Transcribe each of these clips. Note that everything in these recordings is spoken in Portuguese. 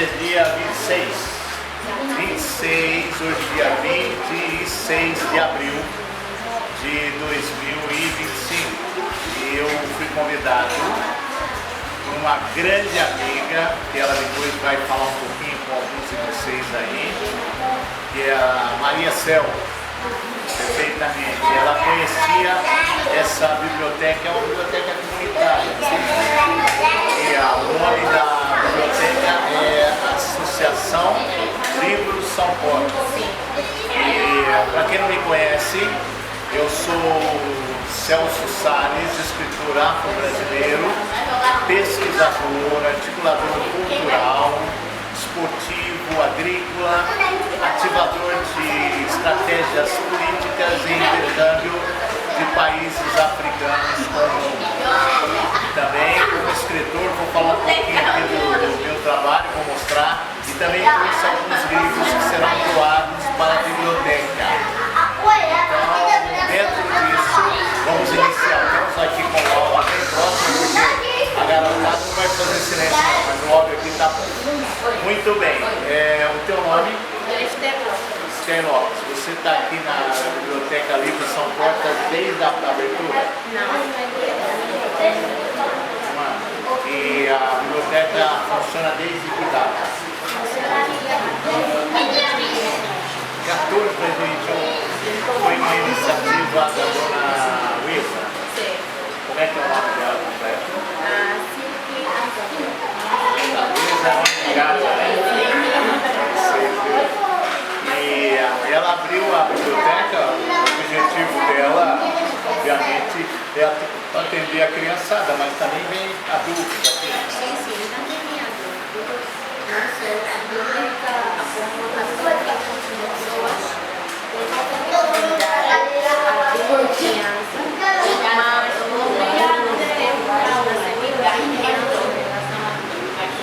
Hoje é dia 26, hoje dia 26 de abril de 2025. E eu fui convidado por uma grande amiga, que ela depois vai falar um pouquinho com alguns de vocês aí, que é a Maria Cel. Perfeitamente. Ela conhecia essa biblioteca, é uma biblioteca comunitária. E o nome da biblioteca é Associação Livros São Portas. E para quem não me conhece, eu sou Celso Salles, escritor afro-brasileiro, pesquisador, articulador cultural, esportivo, agrícola, ativador de estratégias políticas e intercâmbio de países africanos com o mundo. Também, como escritor, vou falar um pouquinho aqui do meu trabalho, vou mostrar, e também trouxe alguns livros que serão doados para a biblioteca. Então, dentro disso, vamos iniciar. Estamos aqui com o aula bem próximo, porque a garotada não vai fazer silêncio, não, mas o áudio aqui está muito bem. O teu nome? Esther Lopes. Você está aqui na Biblioteca Livros São Portas desde a abertura? Não. E a biblioteca funciona desde que data? 14 de 2021. Foi uma iniciativa da dona Luísa? Sim. Como é que é o nome dela completo? A Luísa é uma ligada, né? E ela abriu a biblioteca, o objetivo dela, obviamente, é atender a criançada, mas também vem adultos aqui. Sim, também vem adultos. Nossa, a biblioteca apoia as pessoas com adultos, crianças, mas não tem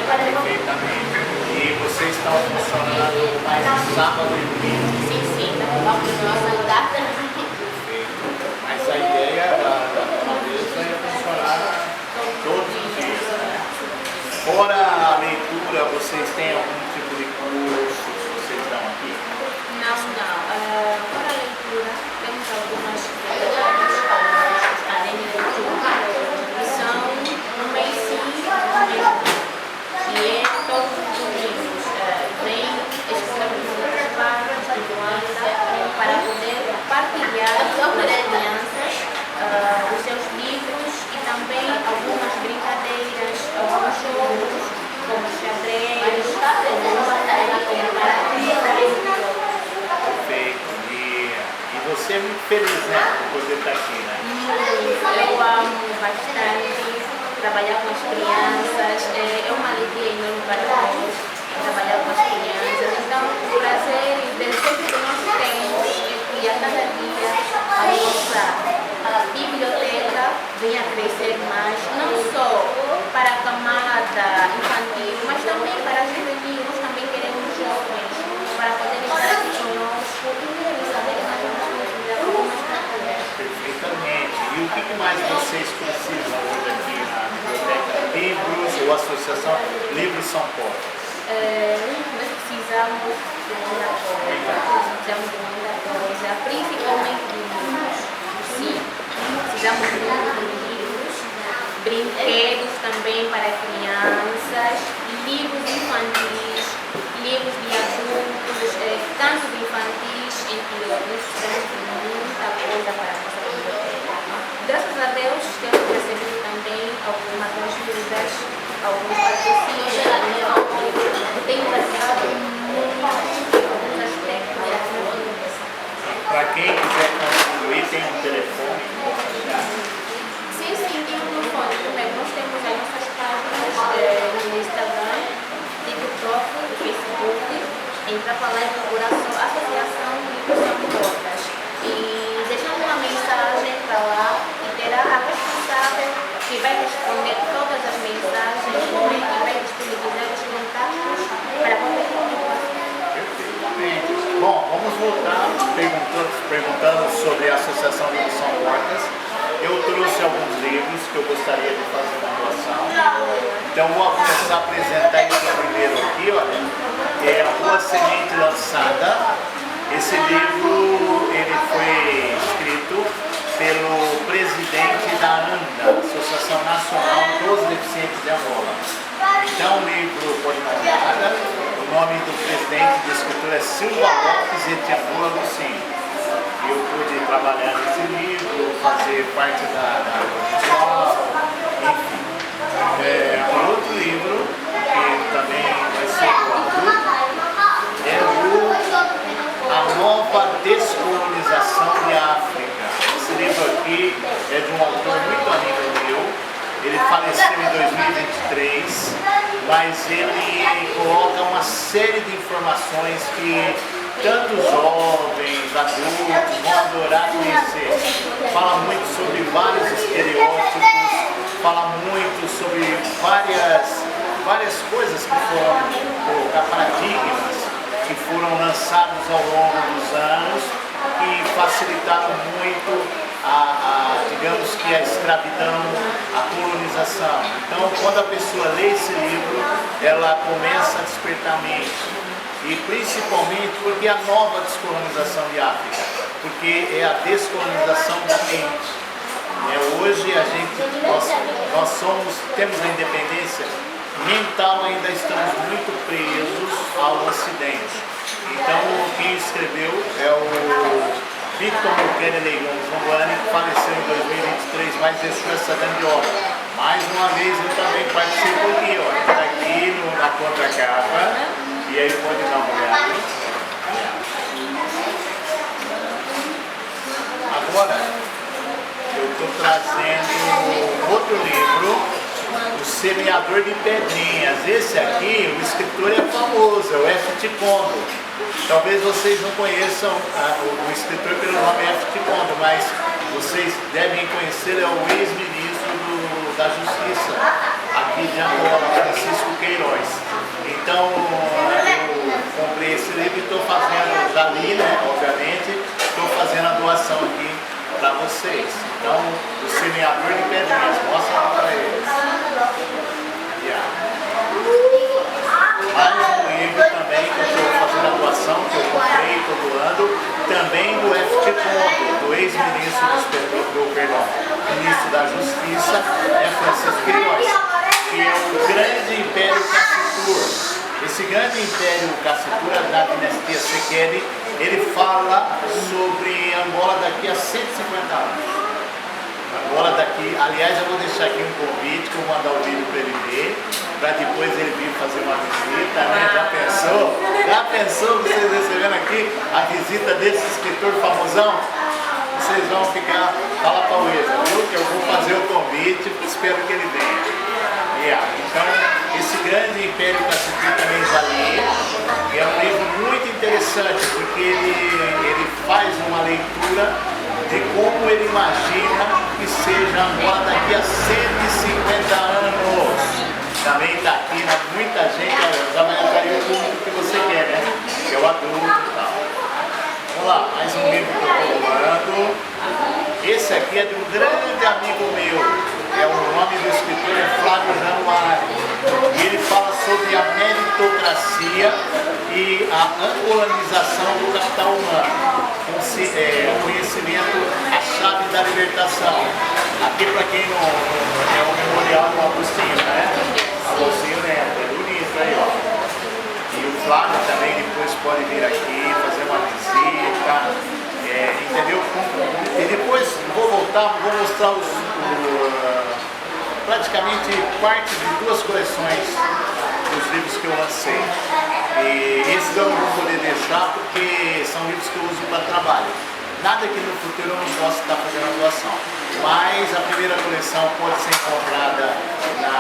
Perfeitamente. E vocês estão funcionando mais no sábado e domingo? Sim, estamos ajudar. Mas a ideia da mesa é funcionar todos os dias, né? Fora a leitura, vocês têm algum tipo de curso que vocês dão aqui? Não. Fora a leitura, temos algumas atividades, algumas academias de leitura, que são um mês sim, um mês não. E todos os domingos vem escolas para poder partilhar com as crianças os seus livros e também algumas brincadeiras, alguns jogos, como xadrez, como Perfeito. E você é muito feliz, né, por poder estar aqui, né? Eu amo bastante trabalhar com as crianças, é uma alegria enorme para nós trabalhar com as crianças. Então, o prazer e o desejo que nós temos é que a cada dia a nossa biblioteca venha a crescer mais, não só para a camada infantil, mas também para a juvenil. Nós também queremos jovens para poder estar aqui conosco e saber mais algumas culturas. Perfeitamente. E o que mais vocês precisam hoje aqui na Biblioteca Livros ou Associação Livros São Portas? Nós precisamos de muita coisa, principalmente de livros. Sim, precisamos de livros, brinquedos também para crianças, livros infantis, livros de adultos, tanto de infantis, entre outros. Precisamos de muita coisa para a nossa biblioteca. Graças a Deus, temos recebido também algumas ajudas, alguns patrocínios, temos ajudado muito alguns aspectos da comunidade. Para quem quiser contribuir, tem um telefone? Sim, tem um telefone. Nós temos as nossas páginas no Instagram, TikTok, Facebook. Entra para lá e procura a Associação Livros São Portas. E deixando uma mensagem para lá e terá a responsável que vai responder todas as mensagens e vai disponibilizar os contatos para qualquer comunicação. Perfeitamente. Bom, vamos voltar perguntando sobre a Associação Livros São Portas. Eu trouxe alguns livros que eu gostaria de fazer uma doação. Então vou começar a apresentar esse primeiro aqui, olha, é a Boa Semente Lançada. Esse livro ele foi escrito pelo presidente da ANDA, Associação Nacional dos Deficientes de Angola. Então o livro foi nomeado, o nome do presidente do escritor é Silva Lopes Etiangula Lucinho. E eu pude trabalhar nesse livro, fazer parte da produção, enfim. Outro livro, que também vai ser doado, é A Nova Descolonização de África. Esse livro aqui é de um autor muito amigo meu. Ele faleceu em 2023, mas ele coloca uma série de informações que tanto jovens, adultos vão adorar conhecer. Fala muito sobre vários estereótipos, fala muito sobre várias coisas que foram, paradigmas que foram lançados ao longo dos anos e facilitaram muito digamos que a escravidão, a colonização. Então, quando a pessoa lê esse livro, ela começa a despertar a mente. E principalmente porque é a nova descolonização de África, porque é a descolonização da mente. Hoje nós temos a independência mental, ainda estamos muito presos ao Ocidente. Então quem escreveu é o Victor Mukele Leilão Zongani, que faleceu em 2023, mas deixou essa grande obra. Mais uma vez eu também participo aqui, olha, está aqui na contracapa, e aí pode dar uma olhada. Agora eu estou trazendo outro livro, O Semeador de Pedrinhas. Esse aqui, o escritor é famoso, é o F.T. Kondo. Talvez vocês não conheçam o escritor pelo nome F.T. Kondo, mas vocês devem conhecer, é o ex-ministro da Justiça aqui de Angola, Francisco Queiroz. Então eu comprei esse livro e estou fazendo, já li, né, obviamente, estou fazendo a doação aqui para vocês. Então, O Semeador de Pedrinhas, mostra para eles. Mais um livro também que eu estou fazendo a doação, que eu comprei, estou doando, também do F.T. Kondo, do ex-ministro ministro da Justiça, é Francisco Queiroz, que é o grande Império Cacitur. Esse grande Império Cacitur, da dinastia Sekedi, ele fala sobre Angola daqui a 150 anos. Angola daqui, aliás, eu vou deixar aqui um convite, que eu vou mandar o vídeo para ele ver, para depois ele vir fazer uma visita, né? Já pensou vocês recebendo aqui a visita desse escritor famosão? Vocês vão ficar, fala para o Eza, viu? Que eu vou fazer o convite, espero que ele venha. Então, esse grande Império Cacitur também já li, e é um livro muito interessante, porque ele faz uma leitura de como ele imagina que seja Angola daqui a 150 anos. Também está aqui, né? Muita gente, olha, amanhã caiu o público que você quer, né? Que é o adulto e tal. Vamos lá, mais um livro que eu estou comprando. Esse aqui é de um grande amigo meu. O nome do escritor é Flávio Januário. E ele fala sobre a meritocracia e a angolanização do capital humano. Conhecimento, a chave da libertação. Aqui, para quem não é o memorial do Agostinho, né? Agostinho Neto, é bonito aí, ó. E o Flávio também depois pode vir aqui, fazer uma visita, entendeu? E depois vou voltar, vou mostrar praticamente parte de duas coleções dos livros que eu lancei. E esses eu não vou poder deixar porque são livros que eu uso para trabalho. Nada que no futuro eu não possa estar fazendo a doação. Mas a primeira coleção pode ser encontrada na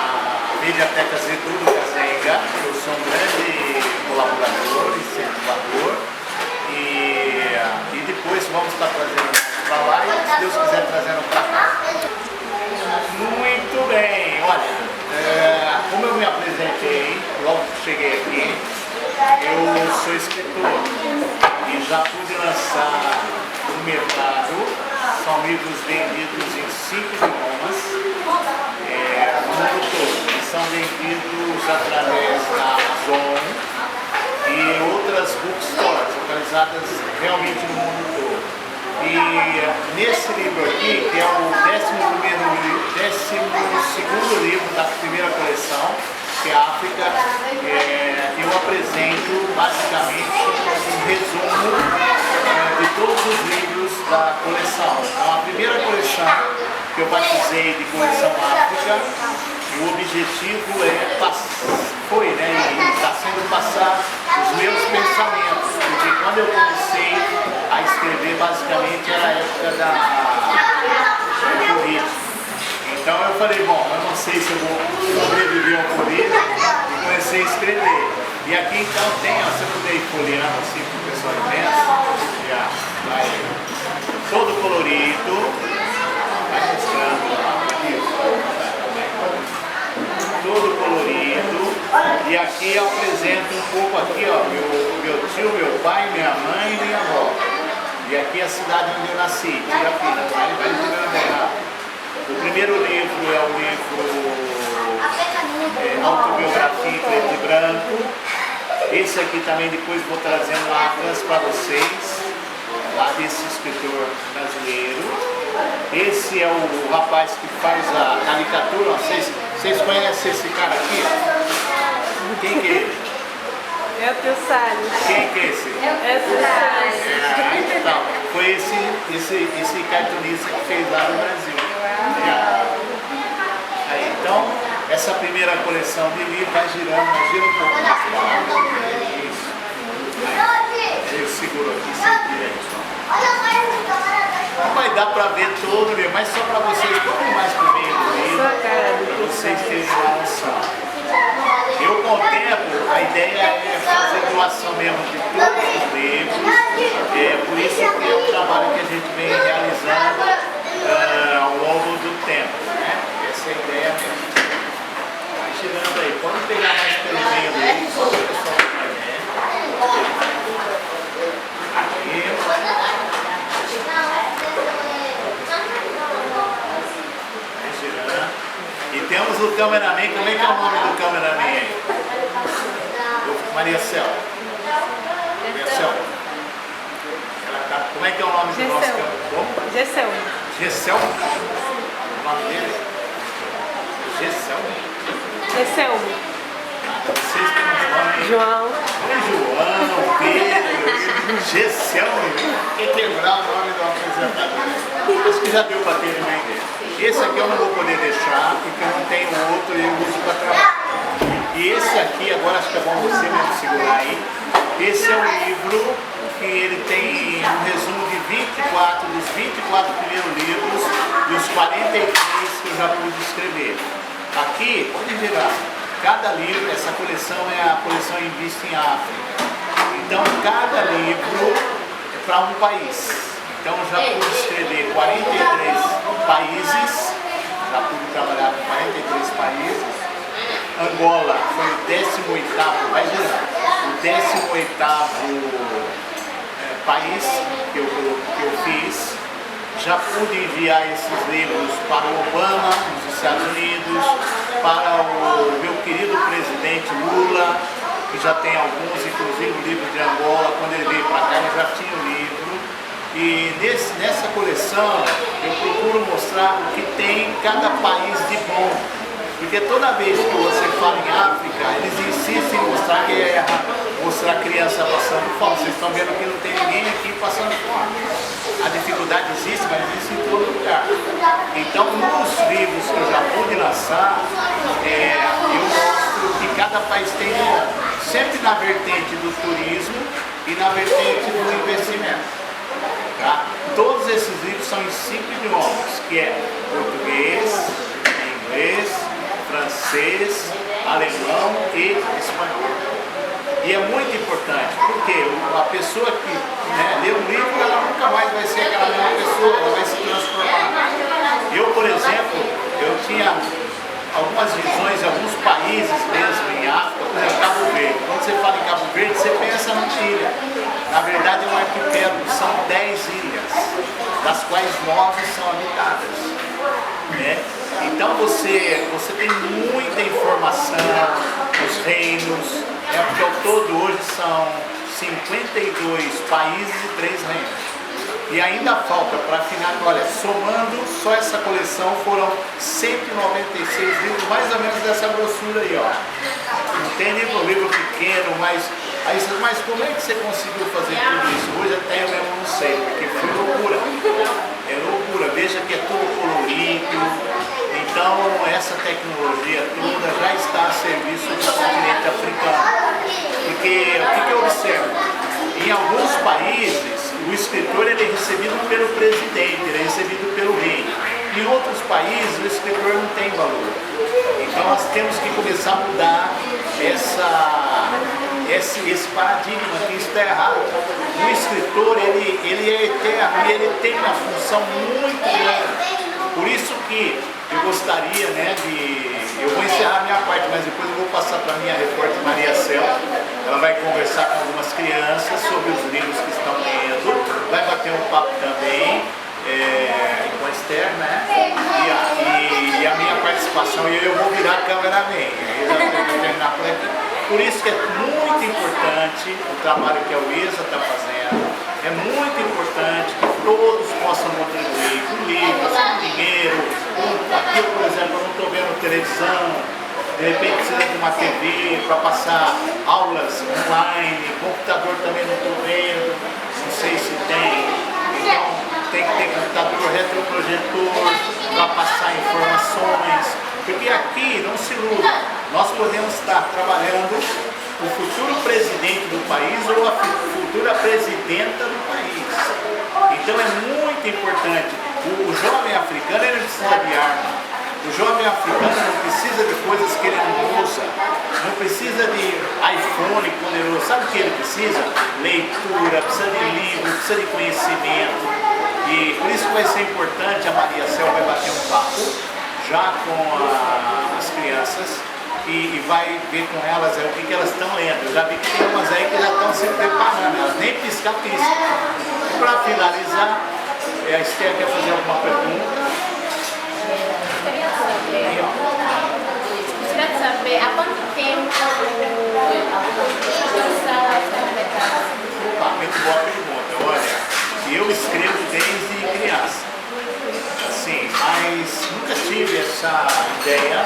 Mediateca Getúlio Kazenga. Eu sou um grande colaborador, incentivador. E depois vamos estar trazendo para lá e, se Deus quiser, trazendo para cá. Muito bem, olha, como eu me apresentei logo que cheguei aqui, eu sou escritor e já pude lançar no mercado. São livros vendidos em 5 idiomas no mundo todo, e são vendidos através da Amazon e outras bookstores localizadas realmente no mundo todo. E nesse livro aqui, que é o 12º livro da primeira coleção, que é a África, eu apresento basicamente um resumo de todos os livros da coleção. Então, a primeira coleção que eu batizei de Coleção África, o objetivo foi, né, e está sendo passar os meus pensamentos, porque quando eu comecei a escrever, basicamente era a época do Covid. Então eu falei, bom, eu não sei se eu vou sobreviver ao Covid, e comecei a escrever. E aqui então tem, ó, se eu puder ir folheando assim para o pessoal pensa, já vai todo colorido, vai mostrando lá, todo colorido. E aqui eu apresento um pouco aqui, ó, meu tio, meu pai, minha mãe e minha avó. E aqui é a cidade onde eu nasci, Tirapina. O primeiro livro é o livro Autobiografia em Preto e Branco. Esse aqui também depois vou trazendo atlas para vocês, lá desse escritor brasileiro. Esse é o rapaz que faz a caricatura. Vocês conhecem esse cara aqui? Quem que é ele? É o teu Salles. Quem que é esse? É o teu Salles. Então, foi esse cartunista que fez lá no Brasil. Aí, então, essa primeira coleção de livros vai girando, mas gira um pouco mais para lá. Isso. Aí, eu seguro aqui sem direito. Não vai dar para ver todo, mas só para vocês, um pouco mais pro meio do livro, para vocês terem uma noção. Eu, com o tempo, a ideia é fazer doação mesmo de todos os livros, por isso que é um trabalho que a gente vem realizando ao longo do tempo, né? Essa é a ideia mesmo. Vai chegando aí, pode pegar mais pelo meio do livro, só o pessoal vai ver. Aqui. Vai girando. E temos o cameraman, como é que é o nome do cameraman aí? Maria Cel. Maria Cel. Como é que é o nome do nosso cameraman? Gessel. Gessel? O nome dele? Gessel? Gessel. Vocês têm uns nomes? João. João, Pedro, Gessel. Quem lembrar o nome do apresentador? Acho que já deu para ter uma ideia. Esse aqui eu não vou poder deixar, porque eu não tenho outro e eu uso para trabalhar. E esse aqui, agora acho que é bom você mesmo segurar aí. Esse é um livro que ele tem um resumo de 24 primeiros livros e os 43 que eu já pude escrever. Aqui, pode virar, cada livro, essa coleção é a coleção Invista em África. Então, cada livro é para um país. Então, eu já pude escrever 43 países, já pude trabalhar com 43 países. Angola foi o 18º, vai girar, o 18º país que eu fiz. Já pude enviar esses livros para o Obama, nos Estados Unidos, para o meu querido presidente Lula, que já tem alguns, inclusive o livro de Angola. Quando ele veio para cá, ele já tinha o livro. E nessa coleção eu procuro mostrar o que tem cada país de bom. Porque toda vez que você fala em África, eles insistem em mostrar guerra, mostrar criança passando fome. Vocês estão vendo que não tem ninguém aqui passando fome. A dificuldade existe, mas existe em todo lugar. Então, nos livros que eu já pude lançar, eu mostro que cada país tem sempre na vertente do turismo e na vertente do investimento. Tá? Todos esses livros são em 5 idiomas, que é português, inglês, francês, alemão e espanhol. E é muito importante, porque a pessoa que lê um livro, ela nunca mais vai ser aquela mesma pessoa, ela vai se transformar. Eu, por exemplo, eu tinha algumas visões em alguns países mesmo em África, por exemplo, Cabo Verde. Quando você fala em Cabo Verde, você pensa numa ilha. Na verdade é um arquipélago, são 10 ilhas, das quais 9 são habitadas. Né? Então você tem muita informação, os reinos, porque ao todo hoje são 52 países e 3 reinos. E ainda falta para afinar, olha, somando só essa coleção foram 196 livros, mais ou menos dessa grossura aí, ó. Não tem livro pequeno, mas aí você, mas como é que você conseguiu fazer tudo isso? Hoje até eu mesmo não sei, porque foi loucura. É loucura, veja que é tudo colorido. Então essa tecnologia toda já está a serviço do continente africano. Porque o que eu observo? Em alguns países o escritor ele é recebido pelo presidente, ele é recebido pelo rei. Em outros países o escritor não tem valor. Então nós temos que começar a mudar esse paradigma, que isso está errado. O escritor ele é eterno e ele tem uma função muito grande. Por isso que eu gostaria, né, eu vou encerrar a minha parte, mas depois eu vou passar para a minha repórter Maria Cel. Ela vai conversar com algumas crianças sobre os livros que estão lendo, vai bater um papo também com a Esther, né? E a minha participação, e eu vou virar cameraman, eu vou terminar por aqui. Por isso que é muito importante o trabalho que a Luísa está fazendo, é muito importante que todos possam contribuir com livros, com dinheiro. Aqui, por exemplo, eu não estou vendo televisão, de repente precisa de uma TV para passar aulas online, computador também não estou vendo, não sei se tem. Então tem que ter computador, retroprojetor para passar informações, porque aqui não se iluda, nós podemos estar trabalhando o futuro presidente do país ou a futura presidenta do país. Então é muito importante. O jovem africano ele não precisa de arma. O jovem africano não precisa de coisas que ele não usa. Não precisa de iPhone poderoso. Sabe o que ele precisa? Leitura, precisa de livro, precisa de conhecimento. E por isso que vai ser importante, a Maria Cel vai bater um papo já com as crianças. E vai ver com elas o que elas estão lendo. Eu já vi que tem umas aí que já estão se preparando, elas nem piscam. E para finalizar, a Esther quer fazer alguma pergunta? Gostaria de saber há quanto tempo Muito boa pergunta. Olha, eu escrevo desde criança. Assim, mas nunca tive essa ideia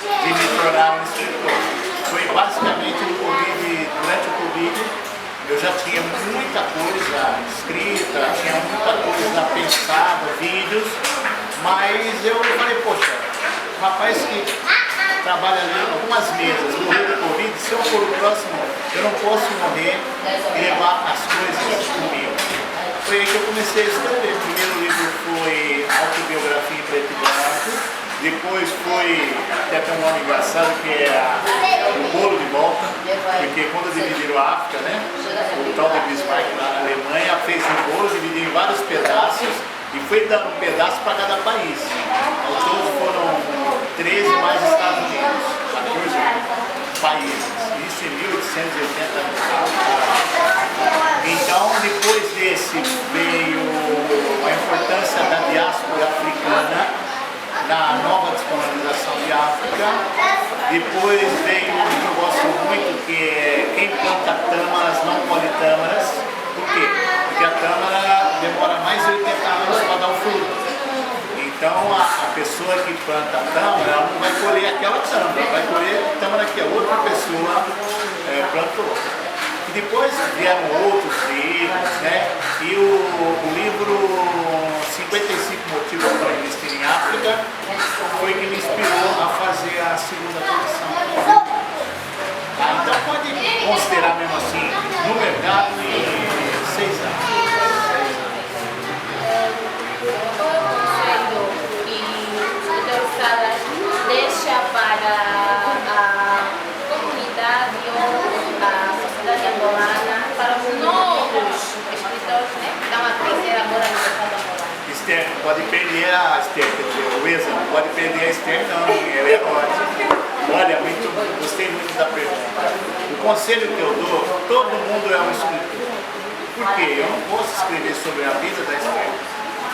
de me tornar um escritor. Foi basicamente no Covid, durante o Covid, eu já tinha muita coisa escrita, tinha muita coisa pensada, vídeos, mas eu falei, poxa, o rapaz que trabalha ali algumas mesas, morreu do Covid, se eu for o próximo, eu não posso morrer e levar as coisas comigo. Foi aí que eu comecei a escrever. O primeiro livro foi Autobiografia em Preto e Branco. Depois foi, até tem um nome engraçado, que é O Bolo de Volta, porque quando dividiram a África, né, o tal de Bismarck lá na Alemanha fez um bolo, dividiu em vários pedaços e foi dando um pedaço para cada país. Ao todo foram 13 mais Estados Unidos, 14 países, isso em 1880. Então, depois desse veio a importância da diáspora africana na nova descolonização de África. Depois veio um que eu gosto muito, que é Quem planta tâmaras não colhe tâmaras. Por quê? Porque a tâmara demora mais de 80 anos para dar um fruto. Então a pessoa que planta a tâmara, ela não vai colher aquela tâmara, vai colher a tâmara que a outra pessoa plantou. E depois vieram outros livros, né? E o livro 55 Motivos para Investir em África foi que me inspirou a fazer a segunda coleção. Então pode considerar mesmo assim, no mercado, em 6 anos. Qual é o conselho que o Dr. Salas deixa para a comunidade ou a sociedade angolana, para os novos escritores, né, que estão a crescer agora no mercado angolano? Esther, pode perder a Esther, Luísa, não pode perder a Esther não, ela é ótima. Olha, gostei muito da pergunta. O conselho que eu dou, todo mundo é um escritor. Por quê? Eu não posso escrever sobre a vida da Esther,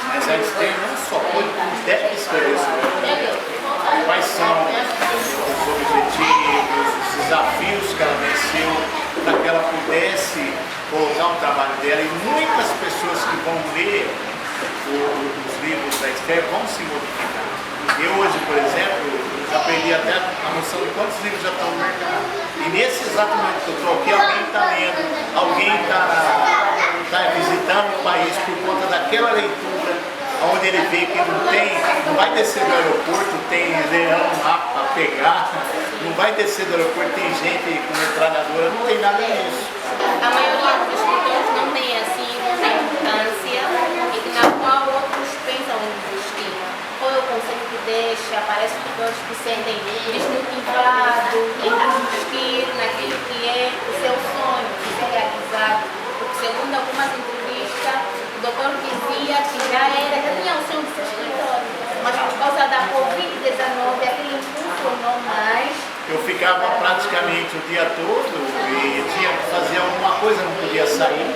mas a Esther não só pode, como deve escrever sobre a vida. Quais são os objetivos, os desafios que ela venceu para que ela pudesse colocar o trabalho dela. E muitas pessoas que vão ler os livros da Esther vão se modificar. Eu hoje, por exemplo, já perdi até a noção de quantos livros já estão no mercado. E nesse exato momento que eu estou aqui, alguém está lendo, alguém está visitando o país por conta daquela leitura, onde ele vê que não vai descer do aeroporto, tem leão lá para pegar, não vai descer do aeroporto, tem gente com metralhadora, não tem nada disso. A maioria dos escritores não tem assim muita importância e na qual outros pensam em investir. Qual é o conselho que deixa para escritores que sentem desmotivados em investir naquilo que é o seu sonho, de ser realizado? Porque segundo algumas entrevistas, o doutor dizia que já tinha o sonho de ser escritor, mas por causa da Covid-19 aquele funcionou mais. Eu ficava praticamente o dia todo e tinha que fazer alguma coisa, não podia sair.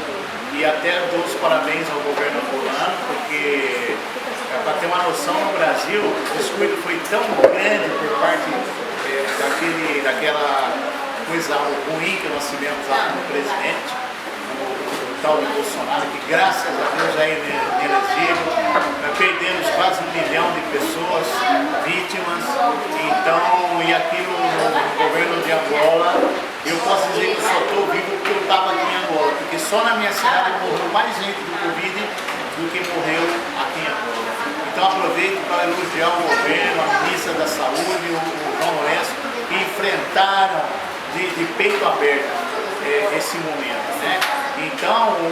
E até dou os parabéns ao governo angolano, porque, para ter uma noção, no Brasil, o descuido foi tão grande por parte daquela coisa ruim que nós tivemos lá no presidente, o tal de Bolsonaro, que graças a Deus já é elegido, perdemos quase 1 milhão de pessoas vítimas. Então, e aqui no governo de Angola, eu posso dizer que eu só estou vivo porque eu estava aqui em Angola, porque só na minha cidade morreu mais gente do Covid do que morreu aqui em Angola. Então aproveito para elogiar o governo, a ministra da Saúde, o João Lourenço, que enfrentaram de peito aberto esse momento, né? Então, o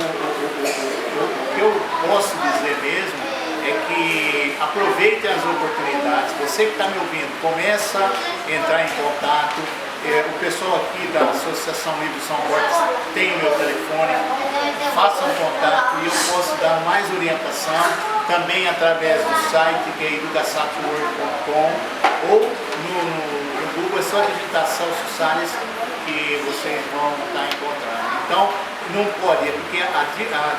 que eu posso dizer mesmo é que aproveitem as oportunidades. Você que está me ouvindo, começa a entrar em contato. O pessoal aqui da Associação Livre São Borges tem o meu telefone, façam contato e eu posso dar mais orientação também através do site que é educasatworld.com ou no Google, é só digitar Celso Salles que vocês vão estar encontrando. Então, não pode, porque a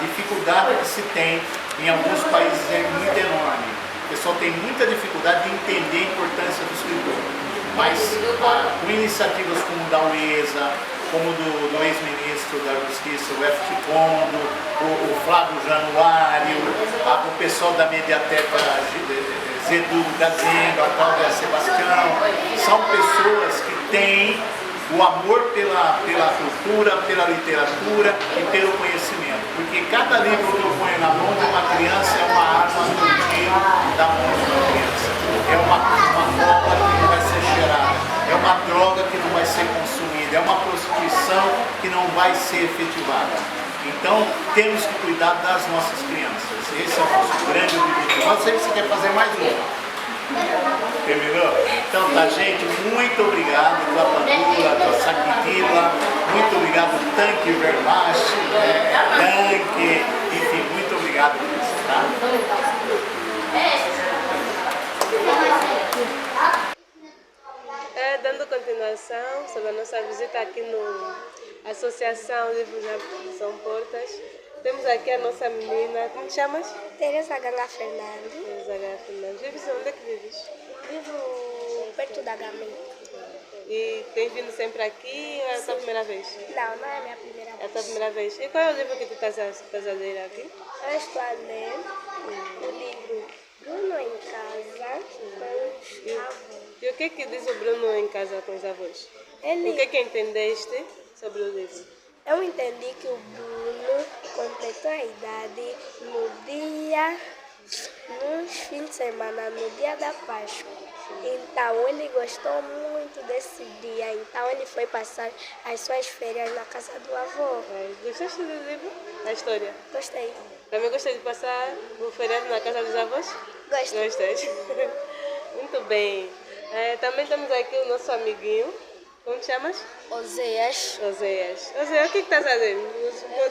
dificuldade que se tem em alguns países é muito enorme. O pessoal tem muita dificuldade de entender a importância do escritor. Mas com iniciativas como da UESA, como do ex-ministro da Justiça, o F. Kondo, o Flávio Januário, o pessoal da Mediateca Zedu Gazenga, a Cláudia Sebastião, são pessoas que têm o amor pela cultura, pela literatura e pelo conhecimento. Porque cada livro que eu ponho na mão de uma criança é uma arma no tiro da mão de uma criança. É uma bola que não vai ser cheirada, é uma droga que não vai ser consumida, é uma prostituição que não vai ser efetivada. Então, temos que cuidar das nossas crianças. Esse é o nosso grande objetivo. Eu sei que você quer fazer mais uma. Terminou? Então tá, gente, muito obrigado pela Pandula, pela Saquidila, muito obrigado, Tanque Vermache, Tanque, enfim, muito obrigado por isso, tá? Dando continuação sobre a nossa visita aqui no Associação Livros São Portas, temos aqui a nossa menina. Como te chamas? Teresa Ganga Fernandes. Teresa Ganga Fernandes. Vives onde é que vives? Vivo perto da Gama. E tens vindo sempre aqui ou é a tua primeira vez? Não, não é a minha primeira vez. É a tua primeira vez. E qual é o livro que tu estás a ler aqui? Eu estou a ler o livro Bruno em Casa com os avós. E o que diz o Bruno em Casa com os avós? O que entendeste sobre o livro? Eu entendi que o Bruno completou a idade nos fins de semana, no dia da Páscoa. Então ele gostou muito desse dia, então ele foi passar as suas férias na casa do avô. Gostaste do livro? Da história? Gostei. Também gostei de passar o feriado na casa dos avós? Gostei. Gostei. Muito bem. Também temos aqui o nosso amiguinho. Como te chamas? Oséias. Oséias. Oséias, o que estás a ler?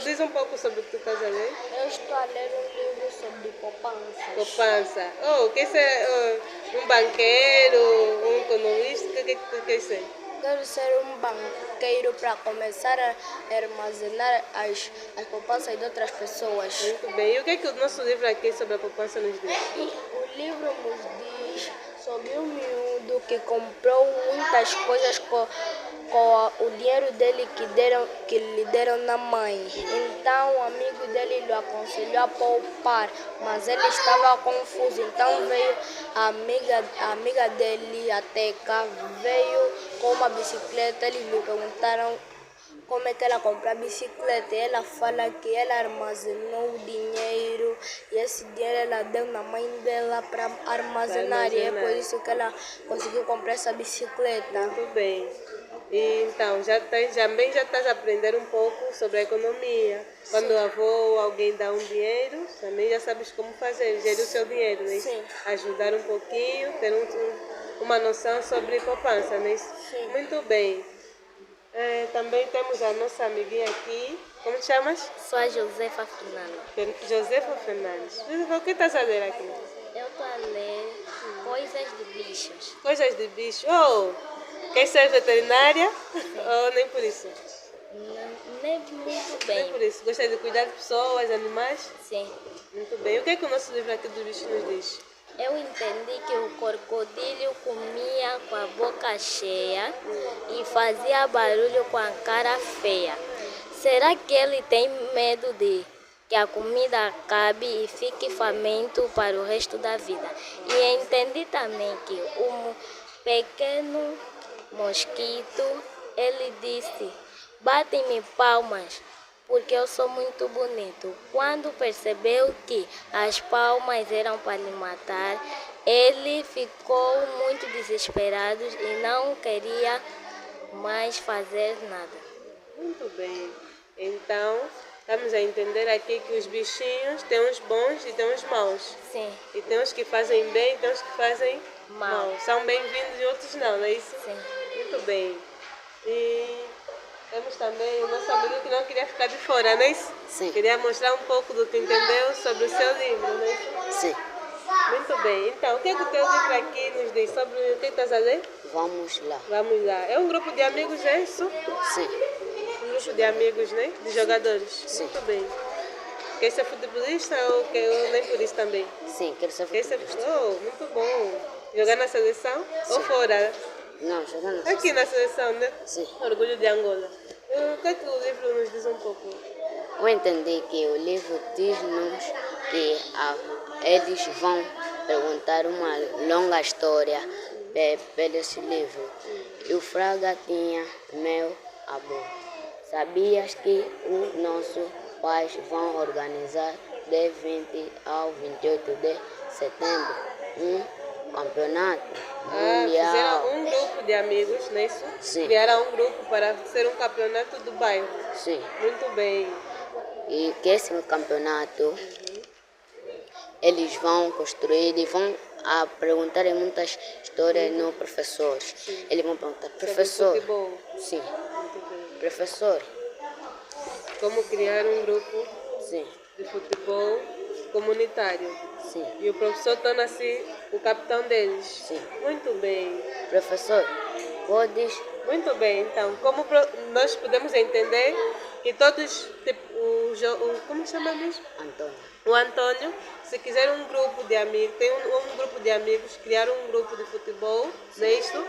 Diz um pouco sobre o que tu estás a ler. Eu estou a ler um livro sobre poupanças. Poupança. Quer ser um banqueiro, um economista? O que tu quer ser? Quero ser um banqueiro para começar a armazenar as poupanças de outras pessoas. Muito bem. E o que o nosso livro aqui sobre a poupança nos diz? O livro nos diz sobre um miúdo que comprou muitas coisas com o dinheiro dele que lhe deram na mãe. Então o amigo dele lhe aconselhou a poupar, mas ele estava confuso. Então veio a amiga dele até cá, veio com uma bicicleta. Eles lhe perguntaram como é que ela comprou a bicicleta. E ela fala que ela armazenou o dinheiro e esse dinheiro ela deu na mãe dela para armazenar. E é por isso que ela conseguiu comprar essa bicicleta. Muito bem. E então, já estás a aprender um pouco sobre a economia. Quando o avô ou alguém dá um dinheiro, também já sabes como fazer, gerir o seu dinheiro, né? Sim. Ajudar um pouquinho, ter uma noção sobre poupança, né? Sim. Muito bem. Também temos a nossa amiguinha aqui. Como te chamas? Sou a Josefa Fernandes. Josefa Fernandes. Josefa, o que estás a ler aqui? Eu estou a ler Coisas de Bichos. Coisas de bicho. Oh, quer ser veterinária? Ou nem por isso? Nem muito Nem bem. por isso. Gosta de cuidar de pessoas, animais? Sim. Muito bem. O que é que o nosso livro aqui dos bichos nos diz? Eu entendi que o crocodilo comia com a boca cheia e fazia barulho com a cara feia. Será que ele tem medo de que a comida acabe e fique faminto para o resto da vida? E entendi também que o pequeno mosquito, ele disse: "Bate-me palmas, porque eu sou muito bonito." Quando percebeu que as palmas eram para lhe matar, ele ficou muito desesperado e não queria mais fazer nada. Muito bem. Então, estamos a entender aqui que os bichinhos têm uns bons e têm uns maus. Sim, E tem uns que fazem bem e tem uns que fazem Mal. mal. São bem-vindos e outros não é isso? sim. Muito bem. E temos também o nosso amigo que não queria ficar de fora, não é isso? Sim. Queria mostrar um pouco do que entendeu sobre o seu livro, não é isso? Sim, Muito bem. Então, o que é que o teu livro aqui nos diz sobre o que estás a ler? vamos lá. Vamos lá. É um grupo de amigos, é isso? Sim, Um grupo de amigos, né? De jogadores. Sim. Muito bem. Quer ser futebolista ou nem por isso também? sim, quero ser Quer ser... futebolista. Oh, muito bom. Jogar na seleção ou fora? Não, jogando Aqui na seleção, né? Sim. Orgulho de Angola. O que é que o livro nos diz um pouco? Eu entendi que o livro diz-nos que eles vão perguntar uma longa história pelo esse livro. E o Fraga tinha meu avô. Sabias que os nossos pais vão organizar de 20 ao 28 de setembro um campeonato mundial? Fizeram um grupo de amigos, não é isso? Sim. Criaram um grupo para ser um campeonato do bairro. Sim. Muito bem. E que esse campeonato eles vão construir e vão perguntar muitas histórias no professor. Eles vão perguntar: professor, Futebol. sim, Muito bem. professor, Como criar um grupo sim, de futebol comunitário. sim, E o professor torna-se o capitão deles. sim. Muito bem. Professor, podes? Muito bem. Então, nós podemos entender que todos, tipo, como chama mesmo? Antônio. O Antônio, se quiser um grupo de amigos, tem um grupo de amigos, criar um grupo de futebol, não é isto?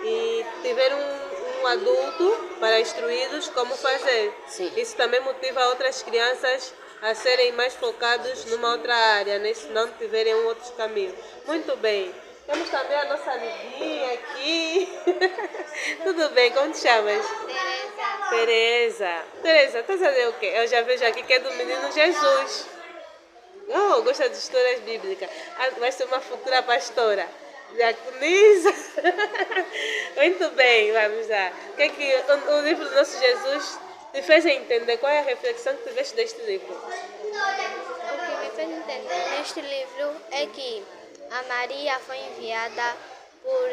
E tiver um adulto para instruí-los como fazer. Sim. Isso também motiva outras crianças a serem mais focados numa outra área, né? Se não tiverem um outro caminho. Muito bem. Temos também a nossa amiguinha aqui. Tudo bem, como te chamas? Tereza. Tereza, estás a ler o quê? Eu já vejo aqui que é do menino Jesus. Oh, gosta de histórias bíblicas. Vai ser uma futura pastora. Diaconisa. Muito bem, vamos lá. O que é que o livro do nosso Jesus te fez entender? Qual é a reflexão que tiveste deste livro? O que me fez entender neste livro é que a Maria foi enviada por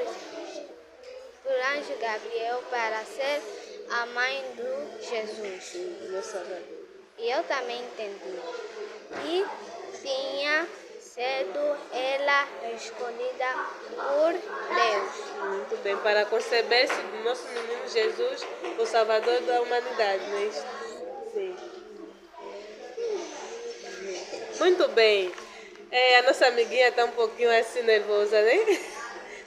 anjo Gabriel para ser a mãe do Jesus. E eu também entendi. E tinha sido ela escolhida por Deus. Muito bem, para conceber-se do nosso menino Jesus, o Salvador da humanidade, não é isso? Sim. Muito bem. A nossa amiguinha está um pouquinho assim nervosa, né?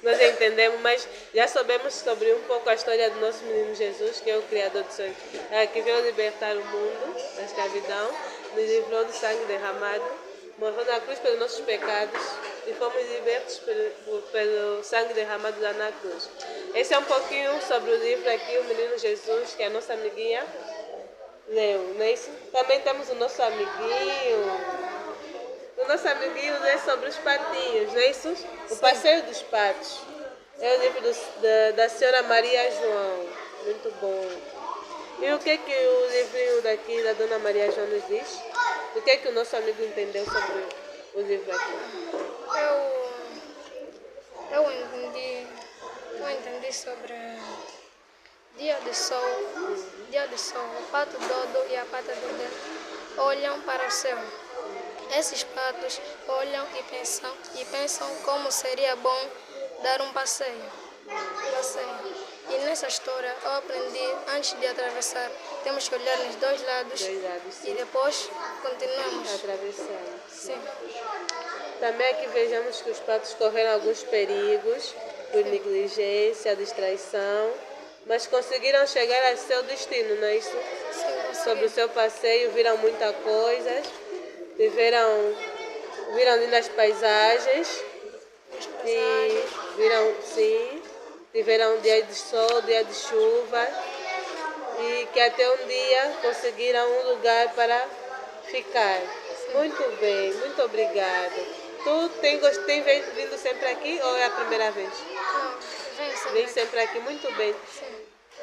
nós entendemos, mas já soubemos sobre um pouco a história do nosso menino Jesus, que é o Criador dos sonhos, que veio libertar o mundo da escravidão, nos livrou do sangue derramado, morreu na cruz pelos nossos pecados e fomos libertos pelo sangue derramado lá na cruz. Esse é um pouquinho sobre o livro aqui, O Menino Jesus, que a nossa amiguinha leu, não é isso? Também temos o nosso amiguinho. O nosso amiguinho lê sobre os patinhos, não é isso? O Passeio dos Patos. É o livro da senhora Maria João. Muito bom. E o que o livrinho daqui da dona Maria João nos diz? O que o nosso amigo entendeu sobre o livro aqui? Eu entendi sobre dia de sol. Dia de sol, o pato dodo e a pata dodo olham para o céu. Esses patos olham e pensam como seria bom dar um passeio. E nessa história eu aprendi, antes de atravessar, temos que olhar nos dois lados e depois continuamos Atravessando. Sim. Também aqui vejamos que os patos correram alguns perigos por negligência, distraição, mas conseguiram chegar ao seu destino, não é isso? Sim, Sobre o seu passeio, viram muita coisa, viram lindas paisagens e tiveram um dia de sol, dia de chuva e que até um dia conseguiram um lugar para ficar. Muito bem, muito obrigada. Tu tem vindo sempre aqui ou é a primeira vez? Vem sempre aqui, muito bem.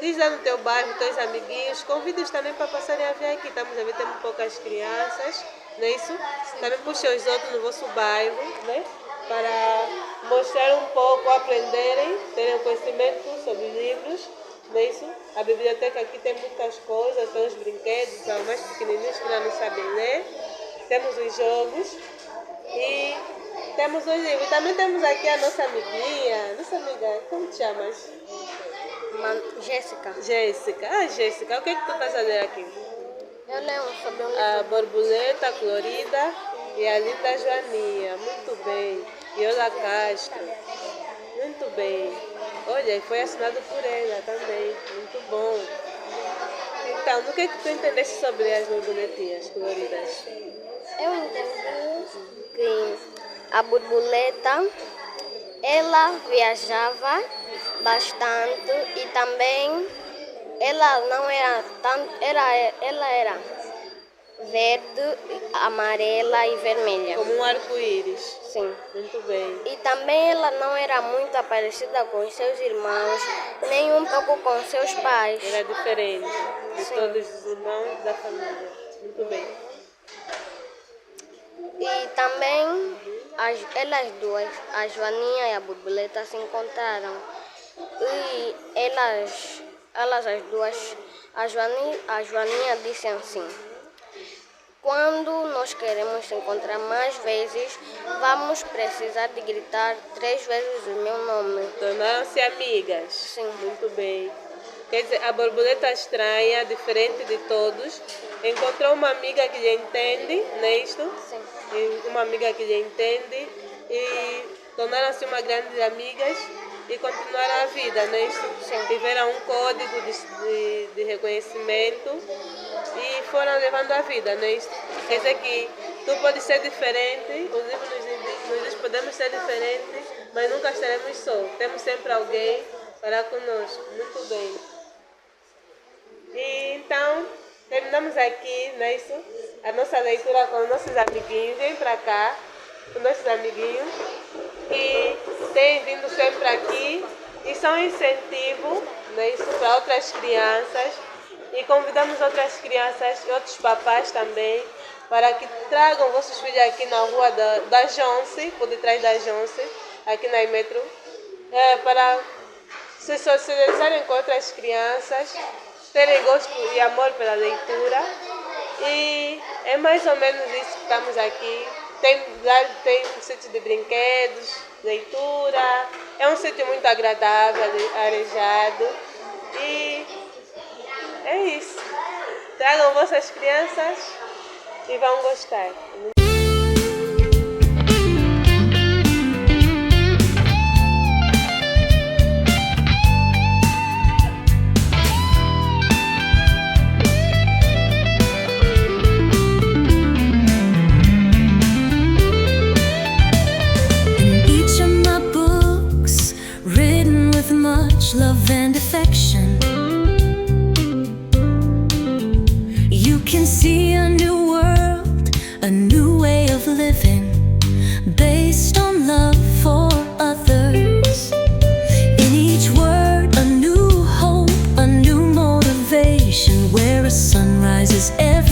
Diz lá no teu bairro, teus amiguinhos, convida-os também para passarem a ver aqui. Estamos a ver, temos poucas crianças, não é isso? Também puxem os outros no vosso bairro, né? Para mostrar um pouco, aprenderem, terem conhecimento sobre livros, não é isso? A biblioteca aqui tem muitas coisas, tem os brinquedos, para os mais pequenininhos que ainda não sabem ler. Temos os jogos e temos os livros. Também temos aqui a nossa amiguinha, como te chamas? Jéssica. Jéssica. Jéssica, o que tu estás fazendo aqui? Eu leio sobre um A borboleta colorida e a linda Joaninha. Muito bem. Viola Castro. Muito bem. Olha, e foi assinado por ela também. Muito bom. Então, o que tu entendeste sobre as borboletinhas coloridas? Eu entendi que a borboleta, ela viajava bastante e também ela não era tanto, ela era verde, amarela e vermelha. Como um arco-íris. Sim. Muito bem. E também ela não era muito parecida com os seus irmãos, nem um pouco com seus pais. Era diferente de Sim. todos os irmãos da família. Muito bem. E também elas duas, a Joaninha e a borboleta, se encontraram. E elas as duas, a Joaninha disse assim: quando nós queremos se encontrar mais vezes, vamos precisar de gritar 3 vezes o meu nome. Tornaram-se amigas. Sim. Muito bem. Quer dizer, a borboleta estranha, diferente de todos, encontrou uma amiga que lhe entende, não é isto? Sim. E uma amiga que lhe entende e tornaram-se uma grandes amigas e continuaram a vida, não é isto? Sim. Tiveram um código de reconhecimento e foram levando a vida, não é isto? Quer dizer que tu podes ser diferente, os livros nos diz podemos ser diferentes, mas nunca estaremos só. Temos sempre alguém para conosco. Muito bem. E então, terminamos aqui, não é isso? A nossa leitura com os nossos amiguinhos. Vem para cá, com nossos amiguinhos, que têm vindo sempre aqui e são incentivo, não é isso, para outras crianças. E convidamos outras crianças e outros papais também para que tragam vossos filhos aqui na rua da Jonce, por detrás da Jonce, aqui na Imetro, para se socializarem com outras crianças, terem gosto e amor pela leitura. E é mais ou menos isso que estamos aqui. Tem um sítio de brinquedos, leitura. É um sítio muito agradável, arejado. E é isso. Tragam vossas crianças e vão gostar. much love and affection. You can see a new world, a new way of living, based on love for others. In each word, a new hope, a new motivation, where a sun rises every